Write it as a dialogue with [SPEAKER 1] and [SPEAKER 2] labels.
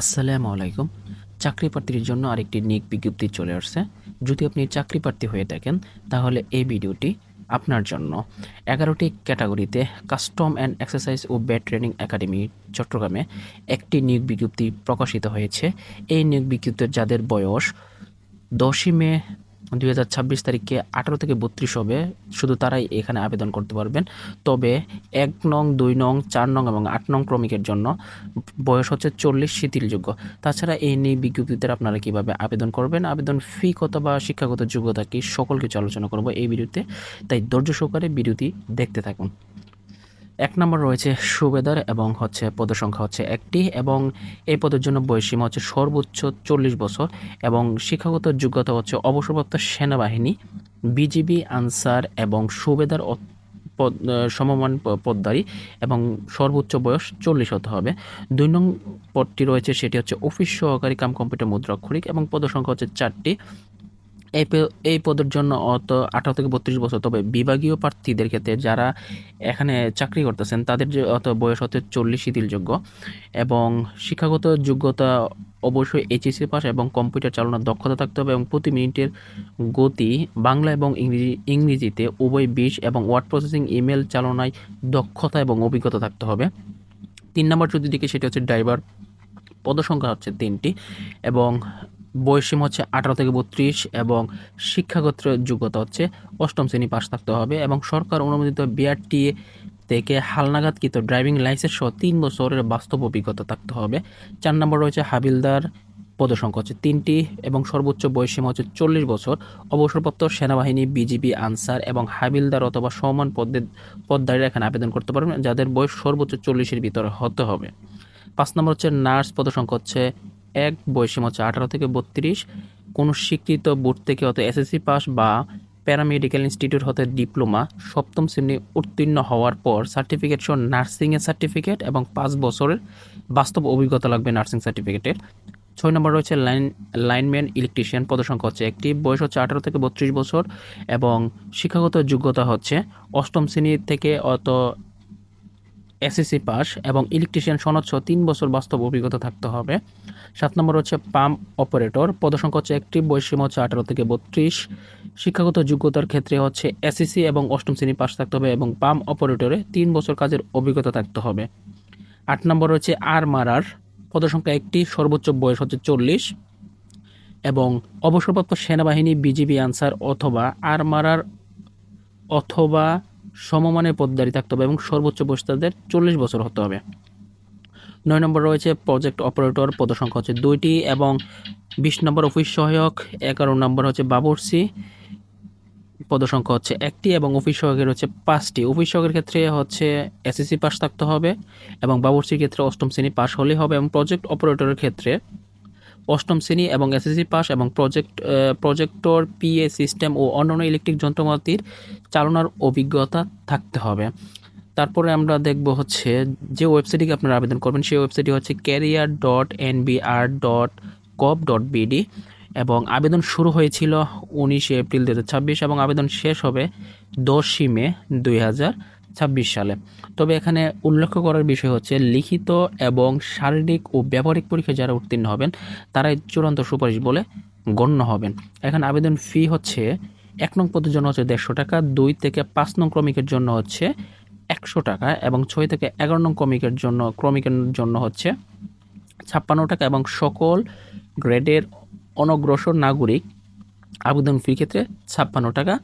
[SPEAKER 1] আসসালামু আলাইকুম। চাকরি প্রার্থীর জন্য আরেকটি নিয়োগ বিজ্ঞপ্তি চলে আসছে। যদি আপনি চাকরি প্রার্থী হয়ে থাকেন তাহলে এই ভিডিওটি আপনার জন্য। ১১টি ক্যাটাগরিতে কাস্টম অ্যান্ড এক্সারসাইজ ও ব্যাট ট্রেনিং একাডেমি চট্টগ্রামে একটি নিয়োগ বিজ্ঞপ্তি প্রকাশিত হয়েছে। এই নিয়োগ বিজ্ঞপ্তির যাদের বয়স ১০ই মে ২০২৬ তারিখে ১৮ থেকে ৩২ হবে, শুধু তারাই এখানে আবেদন করতে পারবেন। তবে ১ নং, ২ নং, ৪ নং এবং ৮ নং ক্রমিকের জন্য বয়স হচ্ছে ৪০ শিথিলযোগ্য। তাছাড়া এই নিয়ে বিজ্ঞপ্তিতে আপনারা কিভাবে আবেদন করবেন, আবেদন ফি কত বা শিক্ষাগত যোগ্যতা কি, সকল কিছু আলোচনা করব এই ভিডিওতে। তাই ধৈর্য সহকারে ভিডিওটি দেখতে থাকুন। ১ নম্বর রয়েছে সুবেদার এবং পদসংখ্যা হচ্ছে ১টি এবং এই পদের জন্য বয়সসীমা হচ্ছে সর্বোচ্চ ৪০ বছর এবং শিক্ষাগত যোগ্যতা হচ্ছে অবসরপ্রাপ্ত সেনাবাহিনী, বিজিবি, আনসার এবং সুবেদার সমমান পদধারী এবং সর্বোচ্চ বয়স ৪০ হতে হবে। ২ নং পদটি রয়েছে, সেটি হচ্ছে অফিস সহকারী কাম কম্পিউটার মুদ্রাক্ষরিক এবং পদসংখ্যা হচ্ছে ৪টি। এই পদের জন্য ১৮ থেকে ৩২ বছর। তবে বিভাগীয় প্রার্থীদের ক্ষেত্রে যারা এখানে চাকরি করতেছেন তাদের যে বয়স হচ্ছে ৪০ শিথিলযোগ্য এবং শিক্ষাগত যোগ্যতা অবশ্যই এইচএসসি পাস এবং কম্পিউটার চালানোর দক্ষতা থাকতে হবে এবং প্রতি মিনিটের গতি বাংলা এবং ইংরেজিতে উভয় ২০ এবং ওয়ার্ড প্রসেসিং, ইমেল চালনায় দক্ষতা এবং অভিজ্ঞতা থাকতে হবে। ৩ নম্বর যদি দেখি সেটি হচ্ছে ড্রাইভার, পদসংখ্যা হচ্ছে ৩টি এবং বয়সসীমা হচ্ছে ১৮ থেকে ৩২ এবং শিক্ষাগত যোগ্যতা হচ্ছে ৮ম শ্রেণী পাস থাকতে হবে এবং সরকার অনুমোদিত বিআরটিএ থেকে হালনাগাদকৃত ড্রাইভিং লাইসেন্স সহ ৩ বছরের বাস্তব অভিজ্ঞতা থাকতে হবে। ৪ নম্বর রয়েছে হাবিলদার, পদসংখ্যা হচ্ছে ৩টি এবং সর্বোচ্চ বয়সসীমা হচ্ছে ৪০ বছর। অবসরপ্রাপ্ত সেনাবাহিনী, বিজিবি, আনসার এবং হাবিলদার অথবা সমান পদধারীরা এখানে আবেদন করতে পারবেন, যাদের বয়স সর্বোচ্চ ৪০-এর ভিতরে হতে হবে। ৫ নম্বর হচ্ছে নার্স, পদসংখ্যা হচ্ছে ১, বয়সসীমা হচ্ছে ১৮ থেকে ৩২। কোনো স্বীকৃত বোর্ড থেকে এসএসসি পাস বা প্যারামেডিক্যাল ইনস্টিটিউট হতে ডিপ্লোমা ৭ম শ্রেণী উত্তীর্ণ হওয়ার পর সার্টিফিকেট সহ নার্সিংয়ের সার্টিফিকেট এবং ৫ বছরের বাস্তব অভিজ্ঞতা লাগবে নার্সিং সার্টিফিকেটের। ৬ নম্বর রয়েছে লাইনম্যান ইলেকট্রিশিয়ান, পদসংখ্যা হচ্ছে ১টি, বয়স হচ্ছে ১৮ থেকে ৩২ বছর এবং শিক্ষাগত যোগ্যতা হচ্ছে ৮ম শ্রেণী থেকে এসএসসি পাস এবং ইলেকট্রিশিয়ান সনদ সহ ৩ বছর বাস্তব অভিজ্ঞতা থাকতে হবে। ৭ নম্বর হচ্ছে পাম্প অপারেটর, পদসংখ্যা হচ্ছে ১টি, বয়সসীমা হচ্ছে ১৮ থেকে ৩২। শিক্ষাগত যোগ্যতার ক্ষেত্রে হচ্ছে এসএসসি এবং ৮ম শ্রেণী পাস থাকতে হবে এবং পাম্প অপারেটরে ৩ বছর কাজের অভিজ্ঞতা থাকতে হবে। ৮ নম্বর হচ্ছে আর্মারার, পদসংখ্যা ১টি, সর্বোচ্চ বয়স হচ্ছে ৪০ এবং অবসরপ্রাপ্ত সেনাবাহিনী, বিজিবি, আনসার অথবা আর্মারার অথবা সমমানের পদধারী থাকতে হবে এবং সর্বোচ্চ বয়স তাদের ৪০ বছর হতে হবে। ৯ নম্বর রয়েছে প্রজেক্ট অপারেটর, পদসংখ্যা হচ্ছে ২টি এবং ২০ নম্বর অফিস সহায়ক, ১১ নম্বর হচ্ছে বাবুর্চি, পদসংখ্যা হচ্ছে ১টি এবং অফিস সহায়কের হচ্ছে ৫টি। অফিস সহায়কের ক্ষেত্রে হচ্ছে এসএসসি পাস থাকতে হবে এবং বাবুর্চির ক্ষেত্রে ৮ম শ্রেণী পাস হলেই হবে এবং প্রজেক্ট অপারেটরের ক্ষেত্রে ৮ম শ্রেণী এবং এসএসসি পাস এবং প্রজেক্টর, পিএ সিস্টেম ও অন্যান্য ইলেকট্রিক যন্ত্রপাতির চালনার অভিজ্ঞতা থাকতে হবে। তারপরে আমরা দেখব হচ্ছে যে ওয়েবসাইটে আপনারা আবেদন করবেন সেই ওয়েবসাইটটি হচ্ছে career.nbr.gov.bd এবং আবেদন শুরু হয়েছিল ১৯ এপ্রিল ২০২৬ এবং আবেদন শেষ হবে ১০ই মে ২০২৬ সালে। তবে এখানে উল্লেখ করার বিষয় হচ্ছে লিখিত এবং শারীরিক ও ব্যবহারিক পরীক্ষায় যারা উত্তীর্ণ হবেন তারাই চূড়ান্ত সুপারিশ বলে গণ্য হবেন। এখানে আবেদন ফি হচ্ছে ১ নং পদের জন্য হচ্ছে ১৫০ টাকা, ২ থেকে ৫ নং ক্রমিকের জন্য হচ্ছে ১০০ টাকা এবং ৬ থেকে ১১ নং ক্রমিকের জন্য হচ্ছে ৫৬ টাকা এবং সকল গ্রেডের অনগ্রসর নাগরিক আবেদন ফির ক্ষেত্রে ৫৬ টাকা